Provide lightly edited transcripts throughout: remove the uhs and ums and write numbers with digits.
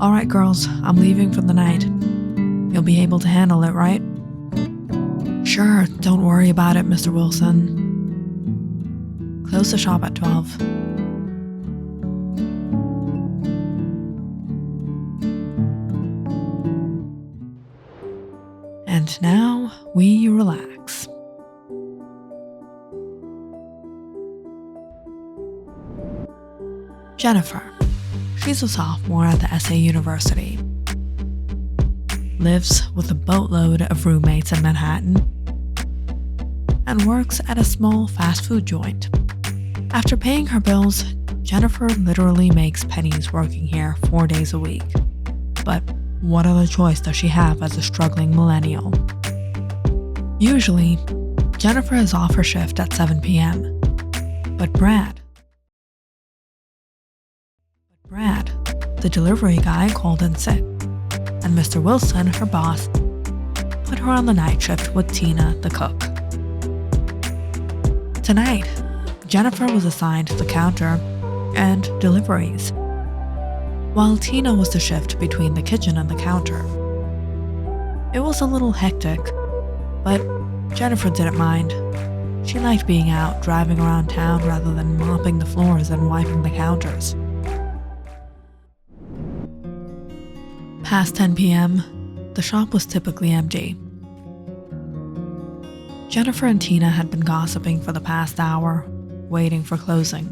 Alright, girls, I'm leaving for the night. You'll be able to handle it, right? Sure, don't worry about it, Mr. Wilson. Close the shop at 12. And now we relax. Jennifer. She's a sophomore at the SA University. Lives with a boatload of roommates in Manhattan and works at a small fast food joint. After paying her bills, Jennifer literally makes pennies working here 4 days a week. But what other choice does she have as a struggling millennial? Usually, Jennifer is off her shift at 7 p.m. But Brad, the delivery guy, called in sick, and Mr. Wilson, her boss, put her on the night shift with Tina, the cook. Tonight, Jennifer was assigned the counter and deliveries, while Tina was the shift between the kitchen and the counter. It was a little hectic, but Jennifer didn't mind. She liked being out, driving around town rather than mopping the floors and wiping the counters. Past 10 p.m., the shop was typically empty. Jennifer and Tina had been gossiping for the past hour, waiting for closing.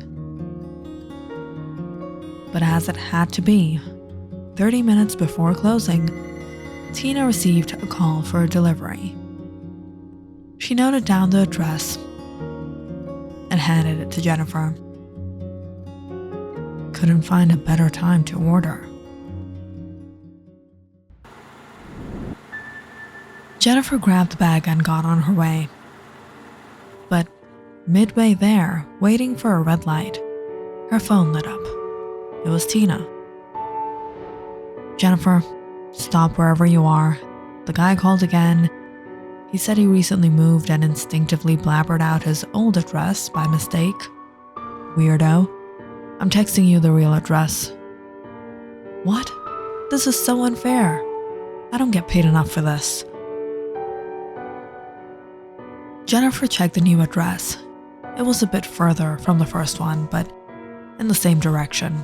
But as it had to be, 30 minutes before closing, Tina received a call for a delivery. She noted down the address and handed it to Jennifer. Couldn't find a better time to order. Jennifer grabbed the bag and got on her way. But midway there, waiting for a red light, her phone lit up. It was Tina. Jennifer, stop wherever you are. The guy called again. He said he recently moved and instinctively blabbered out his old address by mistake. Weirdo. I'm texting you the real address. What? This is so unfair. I don't get paid enough for this. Jennifer checked the new address. It was a bit further from the first one, but in the same direction.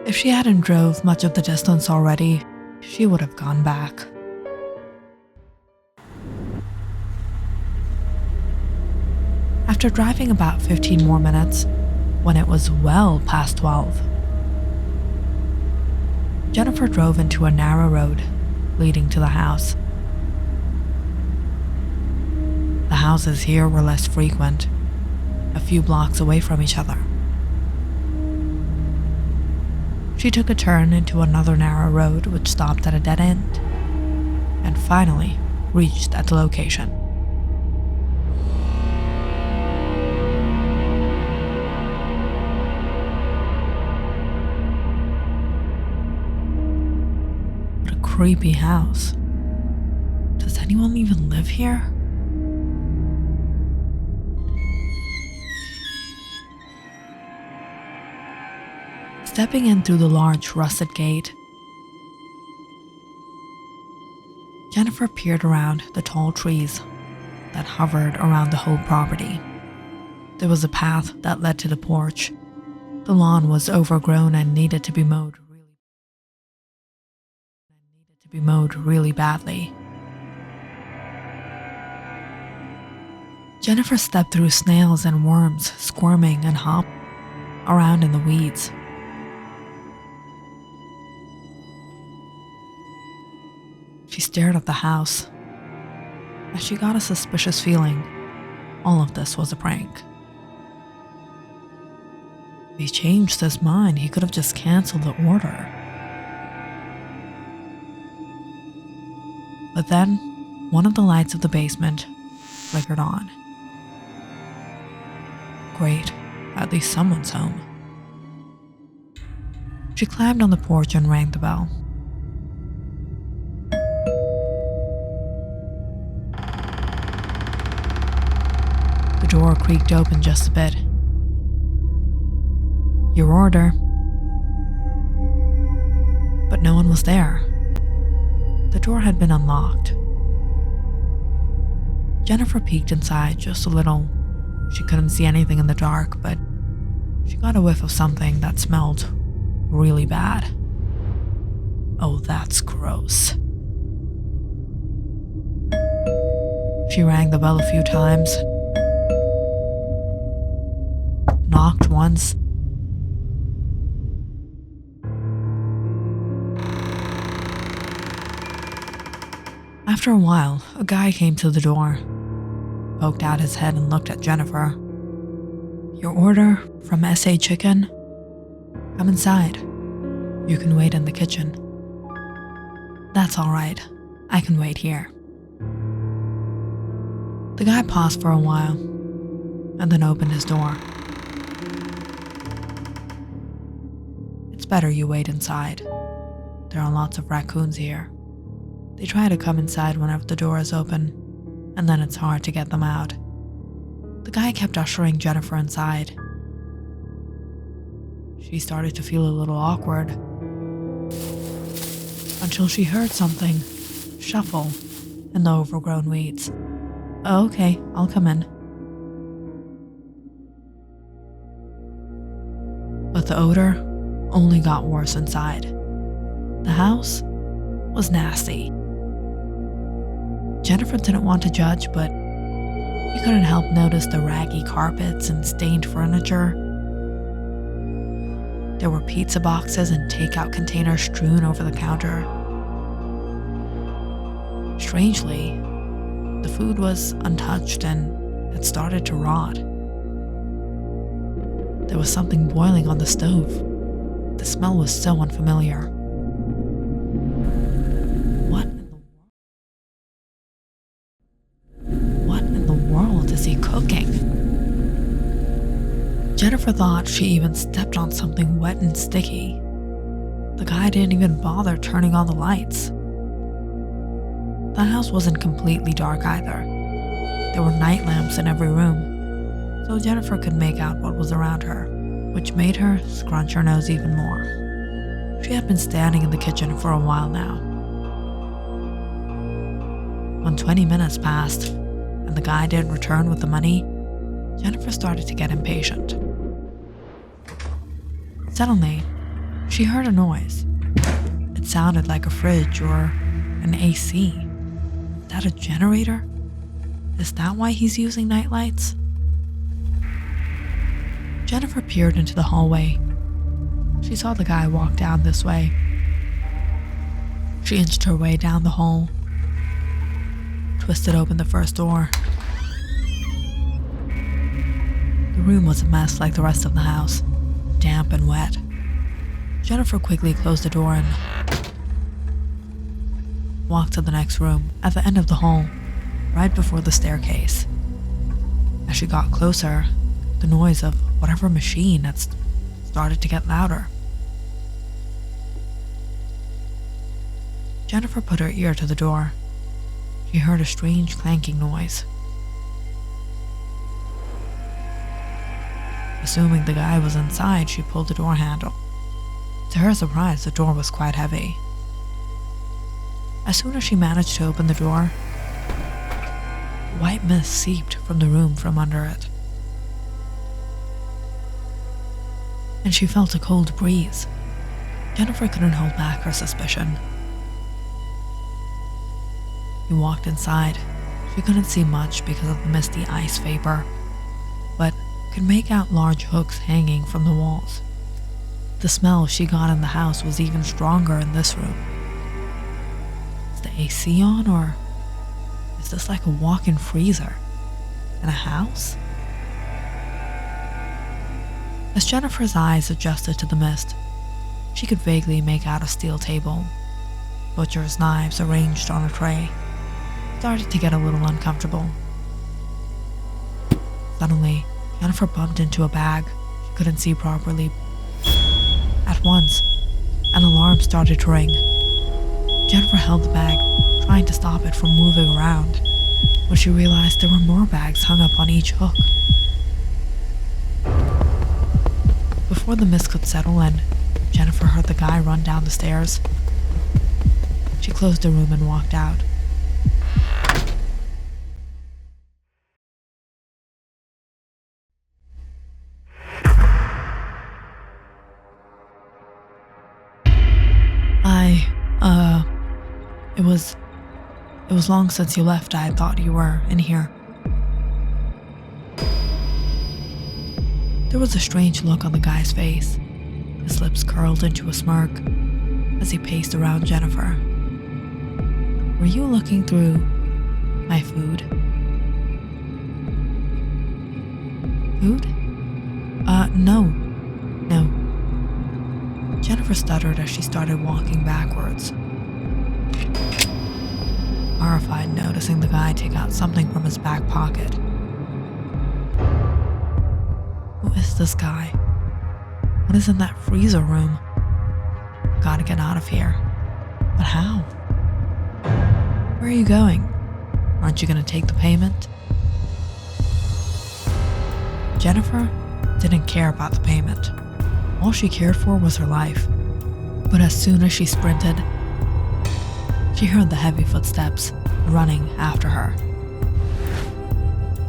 If she hadn't drove much of the distance already, she would have gone back. After driving about 15 more minutes, when it was well past 12, Jennifer drove into a narrow road leading to the house. The houses here were less frequent, a few blocks away from each other. She took a turn into another narrow road which stopped at a dead end, and finally reached at the location. What a creepy house. Does anyone even live here? Stepping in through the large rusted gate, Jennifer peered around the tall trees that hovered around the whole property. There was a path that led to the porch. The lawn was overgrown and needed to be mowed really badly. Jennifer stepped through snails and worms, squirming and hopping around in the weeds. She stared at the house as she got a suspicious feeling all of this was a prank. If he changed his mind, he could have just canceled the order. But then, one of the lights of the basement flickered on. Great, at least someone's home. She climbed on the porch and rang the bell. The door creaked open just a bit. Your order. but no one was there. The door had been unlocked. Jennifer peeked inside just a little. She couldn't see anything in the dark, but she got a whiff of something that smelled really bad. Oh, that's gross. She rang the bell a few times, knocked once. After a while, a guy came to the door, poked out his head and looked at Jennifer. "Your order from SA Chicken? Come inside. You can wait in the kitchen." "That's all right. I can wait here." The guy paused for a while and then opened his door. "It's better you wait inside. There are lots of raccoons here. They try to come inside whenever the door is open, and then it's hard to get them out." The guy kept ushering Jennifer inside. She started to feel a little awkward until she heard something shuffle in the overgrown weeds. "Oh, okay, I'll come in." But the odor only got worse inside. The house was nasty. Jennifer didn't want to judge, but you couldn't help notice the raggy carpets and stained furniture. There were pizza boxes and takeout containers strewn over the counter. Strangely, the food was untouched and had started to rot. There was something boiling on the stove. The smell was so unfamiliar. What in the world is he cooking? Jennifer thought she even stepped on something wet and sticky. The guy didn't even bother turning on the lights. The house wasn't completely dark either. There were night lamps in every room, so Jennifer could make out what was around her, which made her scrunch her nose even more. She had been standing in the kitchen for a while now. When 20 minutes passed and the guy didn't return with the money, Jennifer started to get impatient. Suddenly, she heard a noise. It sounded like a fridge or an AC. Is that a generator? Is that why he's using nightlights? Jennifer peered into the hallway. She saw the guy walk down this way. She inched her way down the hall, twisted open the first door. The room was a mess like the rest of the house, damp and wet. Jennifer quickly closed the door and walked to the next room at the end of the hall, right before the staircase. As she got closer, the noise of whatever machine had started to get louder. Jennifer put her ear to the door. She heard a strange clanking noise. Assuming the guy was inside, she pulled the door handle. To her surprise, the door was quite heavy. As soon as she managed to open the door, white mist seeped from the room from under it. And she felt a cold breeze. Jennifer couldn't hold back her suspicion. She walked inside. She couldn't see much because of the misty ice vapor, but could make out large hooks hanging from the walls. The smell she got in the house was even stronger in this room. Is the AC on, or is this like a walk-in freezer in a house? As Jennifer's eyes adjusted to the mist, she could vaguely make out a steel table. Butcher's knives arranged on a tray. Started to get a little uncomfortable. Suddenly, Jennifer bumped into a bag she couldn't see properly. At once, an alarm started to ring. Jennifer held the bag, trying to stop it from moving around, when she realized there were more bags hung up on each hook. Before the mist could settle in, Jennifer heard the guy run down the stairs. She closed the room and walked out. It was long since you left. I thought you were in here. There was a strange look on the guy's face. His lips curled into a smirk as he paced around Jennifer. Were you looking through my food? Food? No. Jennifer stuttered as she started walking backwards, horrified noticing the guy take out something from his back pocket. Who is this guy? What is in that freezer room? Gotta get out of here. But how? Where are you going? Aren't you gonna take the payment? Jennifer didn't care about the payment. All she cared for was her life. But as soon as she sprinted, she heard the heavy footsteps running after her.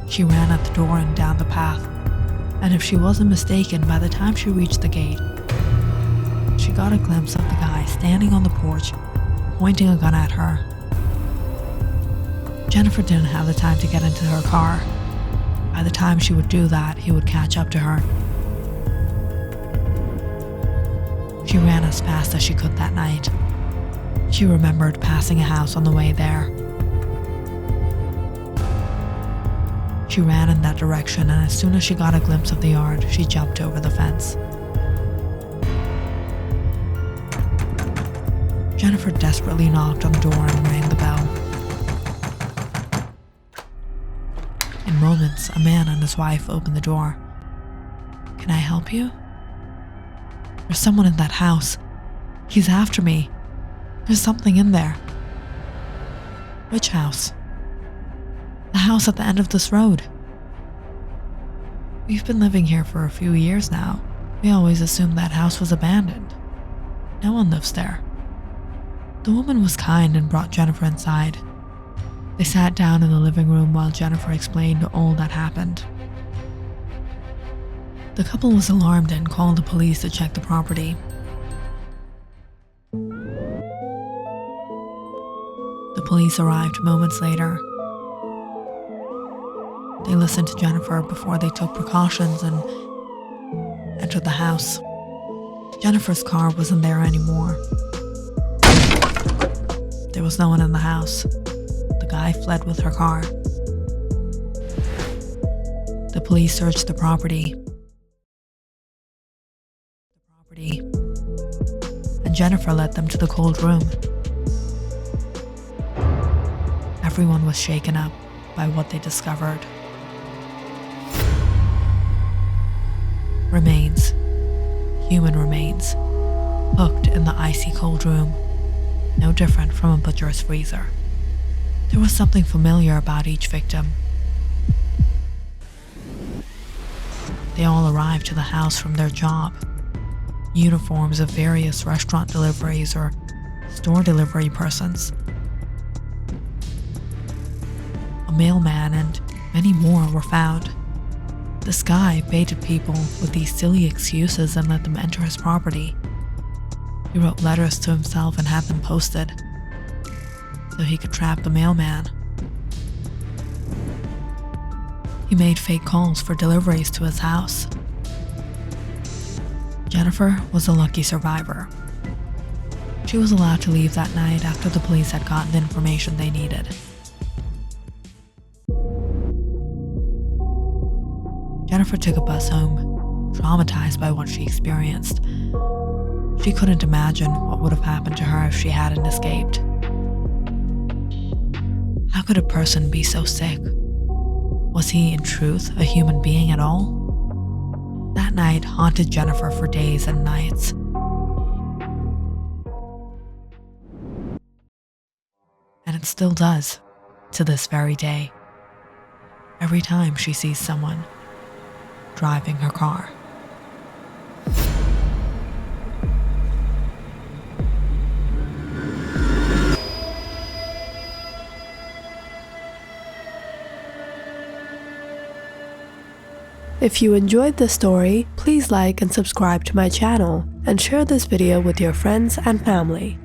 She ran at the door and down the path, and if she wasn't mistaken, by the time she reached the gate, she got a glimpse of the guy standing on the porch, pointing a gun at her. Jennifer didn't have the time to get into her car. By the time she would do that, he would catch up to her. She ran as fast as she could that night. She remembered passing a house on the way there. She ran in that direction, and as soon as she got a glimpse of the yard, she jumped over the fence. Jennifer desperately knocked on the door and rang the bell. In moments, a man and his wife opened the door. "Can I help you?" "There's someone in that house. He's after me. There's something in there." "Which house?" "The house at the end of this road." "We've been living here for a few years now. We always assumed that house was abandoned. No one lives there." The woman was kind and brought Jennifer inside. They sat down in the living room while Jennifer explained all that happened. The couple was alarmed and called the police to check the property. The police arrived moments later. They listened to Jennifer before they took precautions and entered the house. Jennifer's car wasn't there anymore. There was no one in the house. The guy fled with her car. The police searched the property. And Jennifer led them to the cold room. Everyone was shaken up by what they discovered. Remains, human remains, hooked in the icy cold room, no different from a butcher's freezer. There was something familiar about each victim. They all arrived to the house from their job. Uniforms of various restaurant deliveries or store delivery persons. A mailman and many more were found. This guy baited people with these silly excuses and let them enter his property. He wrote letters to himself and had them posted so he could trap the mailman. He made fake calls for deliveries to his house. Jennifer was a lucky survivor. She was allowed to leave that night after the police had gotten the information they needed. Jennifer took a bus home, traumatized by what she experienced. She couldn't imagine what would have happened to her if she hadn't escaped. How could a person be so sick? Was he, in truth, a human being at all? That night haunted Jennifer for days and nights. And it still does, to this very day. Every time she sees someone driving her car. If you enjoyed this story, please like and subscribe to my channel and share this video with your friends and family.